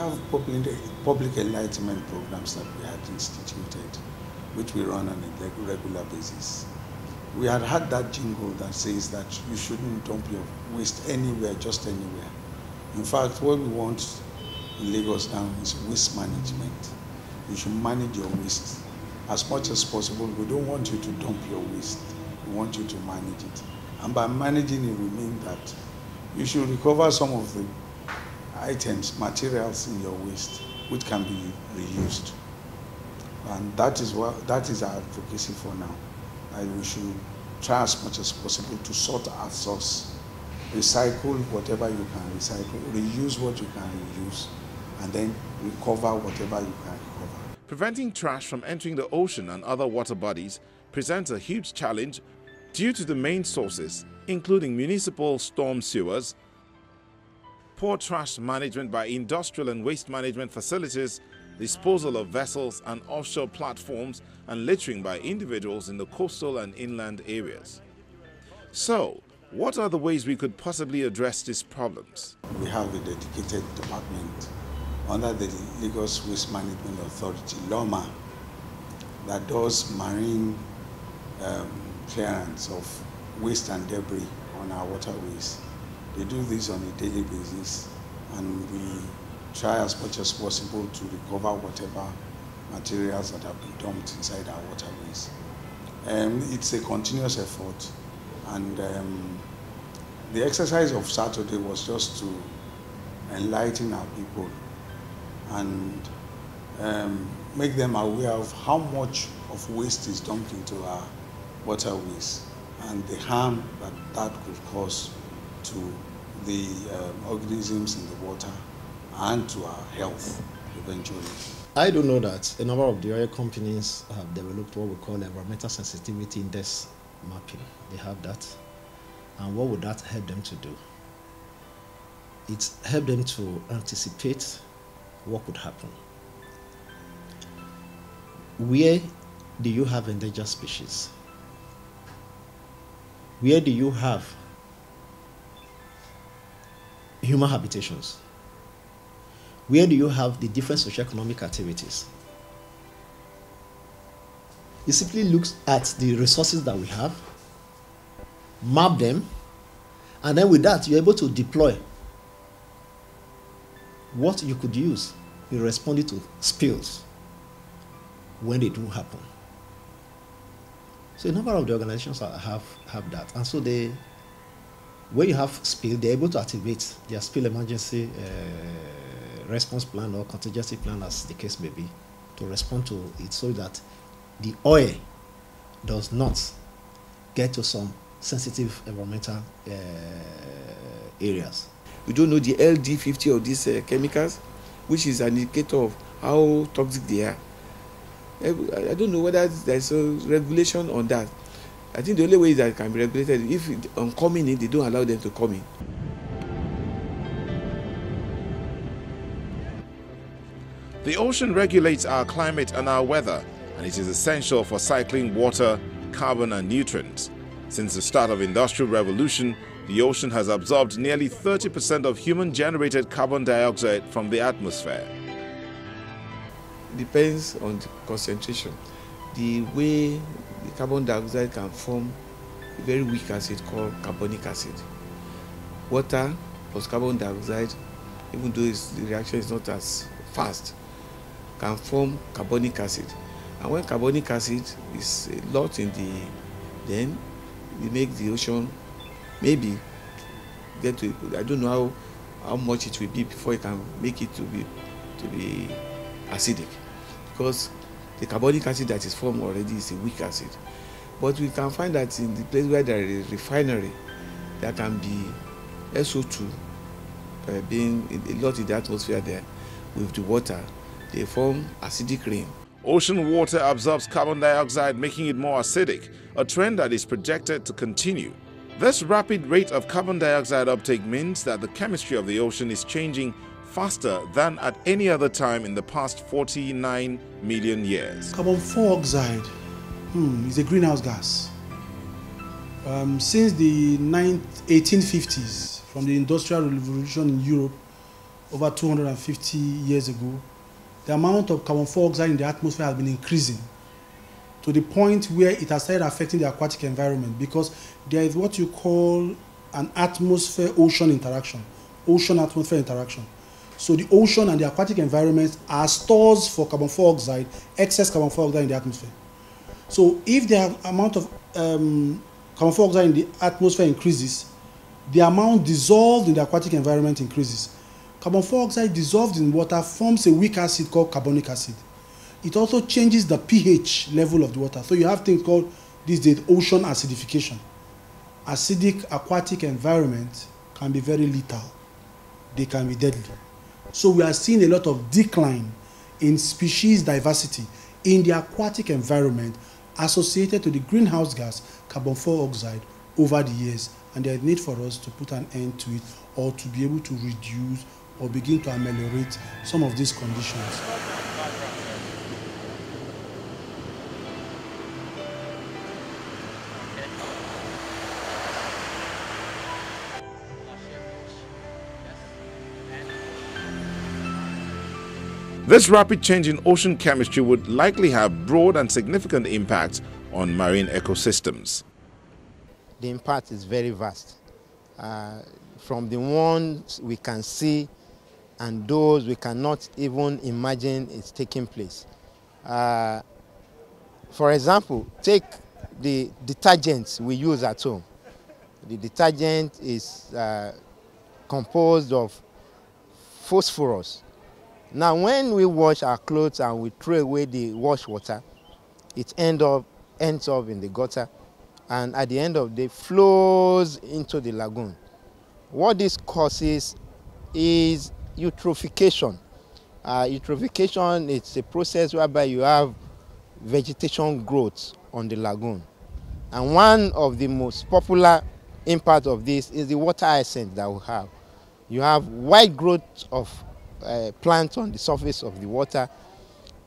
have public enlightenment programs that we had instituted, which we run on a regular basis. We had that jingle that says that you shouldn't dump your waste anywhere, just anywhere. In fact, what we want in Lagos now is waste management. You should manage your waste as much as possible. We don't want you to dump your waste. We want you to manage it. And by managing it, we mean that you should recover some of the items, materials in your waste, which can be reused. And that is our advocacy for now. And we should try as much as possible to sort our source, recycle whatever you can recycle, reuse what you can reuse, and then recover whatever you can recover. Preventing trash from entering the ocean and other water bodies presents a huge challenge due to the main sources, including municipal storm sewers, poor trash management by industrial and waste management facilities, disposal of vessels and offshore platforms, and littering by individuals in the coastal and inland areas. So, what are the ways we could possibly address these problems? We have a dedicated department under the Lagos Waste Management Authority, LOMA, that does marine clearance of waste and debris on our waterways. They do this on a daily basis, and we try as much as possible to recover whatever materials that have been dumped inside our waterways. It's a continuous effort, and the exercise of Saturday was just to enlighten our people and make them aware of how much of waste is dumped into our waterways and the harm that could cause to the organisms in the water and to our health eventually. I do know that a number of the oil companies have developed what we call environmental sensitivity index mapping. They have that. And what would that help them to do? It helps them to anticipate what could happen. Where do you have endangered species? Where do you have human habitations? Where do you have the different socioeconomic activities? It simply looks at the resources that we have, map them, and then with that, you're able to deploy what you could use in responding to spills when they do happen. So a number of the organizations have that. And so when you have spill, they're able to activate their spill emergency response plan or contingency plan, as the case may be, to respond to it so that the oil does not get to some sensitive environmental areas. We don't know the LD50 of these chemicals, which is an indicator of how toxic they are. I don't know whether there's a regulation on that. I think the only way that it can be regulated if on coming in, they don't allow them to come in. The ocean regulates our climate and our weather, and it is essential for cycling water, carbon and nutrients. Since the start of Industrial Revolution, the ocean has absorbed nearly 30% of human-generated carbon dioxide from the atmosphere. It depends on the concentration. The way the carbon dioxide can form a very weak acid called carbonic acid. Water plus carbon dioxide, even though the reaction is not as fast, can form carbonic acid. And when carbonic acid is a lot in then we make the ocean maybe get to, I don't know how much it will be before it can make it to be acidic, because the carbonic acid that is formed already is a weak acid. But we can find that in the place where there is a refinery, there can be SO2 being a lot in the atmosphere there with the water. They form acidic rain. Ocean water absorbs carbon dioxide, making it more acidic, a trend that is projected to continue. This rapid rate of carbon dioxide uptake means that the chemistry of the ocean is changing faster than at any other time in the past 49 million years. Carbon dioxide is a greenhouse gas. Since the 1850s, from the Industrial Revolution in Europe over 250 years ago, the amount of carbon dioxide in the atmosphere has been increasing to the point where it has started affecting the aquatic environment, because there is what you call an atmosphere-ocean interaction, ocean-atmosphere interaction. So the ocean and the aquatic environment are stores for carbon dioxide, excess carbon dioxide in the atmosphere. So if the amount of carbon dioxide in the atmosphere increases, the amount dissolved in the aquatic environment increases. Carbon dioxide dissolved in water forms a weak acid called carbonic acid. It also changes the pH level of the water. So you have things called these days ocean acidification. Acidic aquatic environment can be very lethal. They can be deadly. So we are seeing a lot of decline in species diversity in the aquatic environment associated to the greenhouse gas carbon dioxide over the years. And there is need for us to put an end to it, or to be able to reduce or begin to ameliorate some of these conditions. This rapid change in ocean chemistry would likely have broad and significant impacts on marine ecosystems. The impact is very vast. From the ones we can see and those we cannot even imagine is taking place. For example, take the detergents we use at home. The detergent is composed of phosphorus. Now, when we wash our clothes and we throw away the wash water, it ends up in the gutter, and at the end of the day flows into the lagoon. What this causes is eutrophication. Eutrophication is a process whereby you have vegetation growth on the lagoon. And one of the most popular impacts of this is the water hyacinth that we have. You have wide growth of plants on the surface of the water.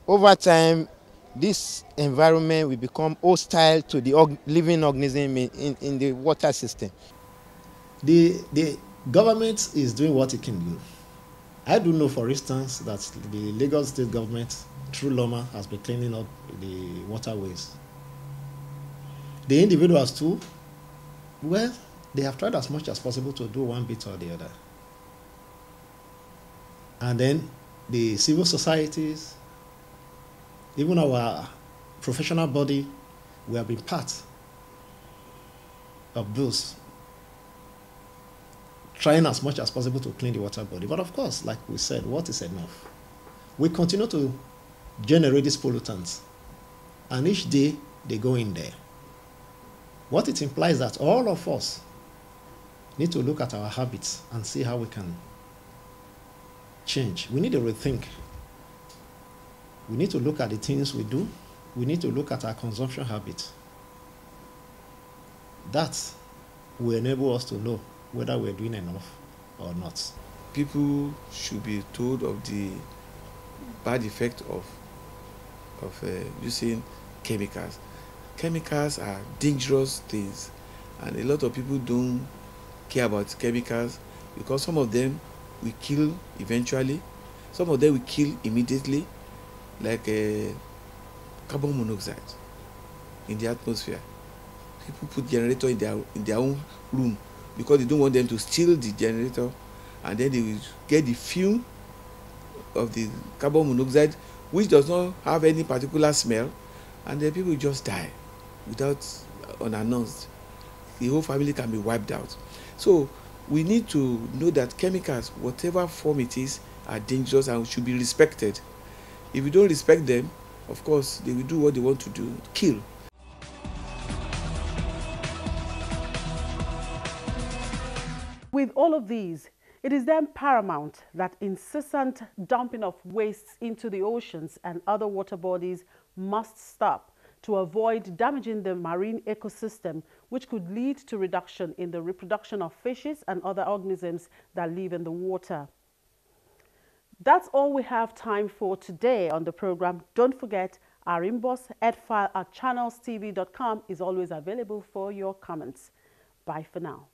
Over time, this environment will become hostile to the living organism in the water system. The government is doing what it can do. I do know, for instance, that the Lagos state government, through Loma, has been cleaning up the waterways. The individuals too, well, they have tried as much as possible to do one bit or the other. And then the civil societies, even our professional body, we have been part of those trying as much as possible to clean the water body. But of course, like we said, what is enough? We continue to generate these pollutants, and each day they go in there. What it implies that all of us need to look at our habits and see how we can change. We need to rethink. We need to look at the things we do. We need to look at our consumption habits. That will enable us to know whether we're doing enough or not. People should be told of the bad effect of using chemicals. Chemicals are dangerous things, and a lot of people don't care about chemicals because some of them will kill eventually, some of them will kill immediately, like carbon monoxide in the atmosphere. People put generator in their own room because they don't want them to steal the generator, and then they will get the fume of the carbon monoxide, which does not have any particular smell, and then people just die without unannounced. The whole family can be wiped out. So we need to know that chemicals, whatever form it is, are dangerous and should be respected. If you don't respect them, of course, they will do what they want to do, kill. With all of these, it is then paramount that incessant dumping of wastes into the oceans and other water bodies must stop to avoid damaging the marine ecosystem, which could lead to reduction in the reproduction of fishes and other organisms that live in the water. That's all we have time for today on the program. Don't forget, our inbox edfile@channelstv.com is always available for your comments. Bye for now.